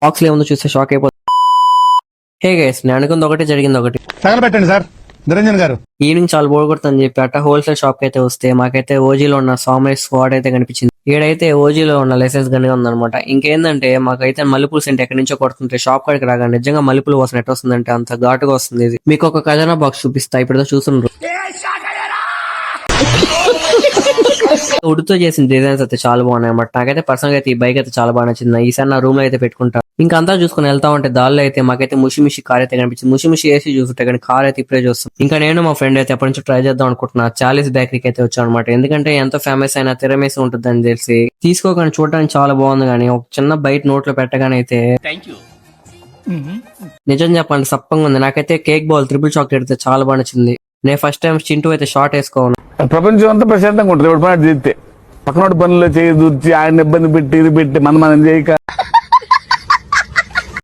Box లో ఏముందో చూస్తే షాక్ అయిపోతుంది. హే గైస్, నేను అనుకుంది ఒకటి, జరిగింది ఒకటి. తగలబెట్టండి సార్ నిరంజన్ గారు. ఈవినింగ్ చాలా బోర్ కొడుతుందని చెప్పి అట్ట హోల్సేల్ షాప్ కి అయితే వస్తే మాకైతే ఓజీలో ఉన్న సామ్రైట్ స్క్వాడ్ అయితే కనిపించింది. ఈడైతే ఓజీలో ఉన్న లైసెన్స్ గన్గా ఉందన్నమాట. ఇంకేందంటే మాకైతే మల్లెపూల సెంట్ ఎక్కడి నుంచో కొడుతుంటే షాప్ కాడికి రాగా నిజంగా మల్లెపూల వాసన ఎట్ట వస్తుందంటే అంత ఘాటుగా వస్తుంది. ఇది మీకు ఒక ఖజానా బాక్స్ చూపిస్తా, ఇప్పుడు చూస్తుండ్రు. ఉడుతో చేసిన డిజైన్స్ అయితే చాలా బాగున్నాయి అన్నమాట. నాకైతే పర్సనల్ గా అయితే ఈ బైక్ అయితే చాలా బాగా నచ్చింది. ఈసారి నా రూమ్ లో అయితే పెట్టుకుంటా. ఇంకా అంతా చూసుకుని వెళ్తా ఉంటే దారిలో అయితే మాకైతే ముషిమిషి కార్ అయితే కనిపించింది. ముషిమిషి ఏసీ చూస్తుంటే కానీ కార్ అయితే ఇప్పుడే చూస్తాం. ఇంకా నేను మా ఫ్రెండ్ అయితే ఎప్పటి నుంచో ట్రై చేద్దాం అనుకుంటున్నా. చాలీస్ బేకరీకి అయితే వచ్చాను అనమాట. ఎందుకంటే ఎంతో ఫేమస్ అయినా తిరమేసి ఉంటుందని తెలిసి తీసుకోగానే చూడడానికి చాలా బాగుంది. కానీ ఒక చిన్న బయట నోట్లో పెట్టగానే అయితే నిజం చెప్పండి సప్పంగా ఉంది. నాకైతే కేక్ బాల్ ట్రిపుల్ చాక్లెట్ అయితే చాలా బాగా నచ్చింది. నేను ఫస్ట్ టైం చింటూ అయితే షార్ట్ వేసుకోను. ప్రపంచం అంతా ప్రశాంతంగా ఉంటుంది. పక్కన పనులు చేయి దూర్చి ఆయన ఇబ్బంది పెట్టి ఇది పెట్టి మనం చేయక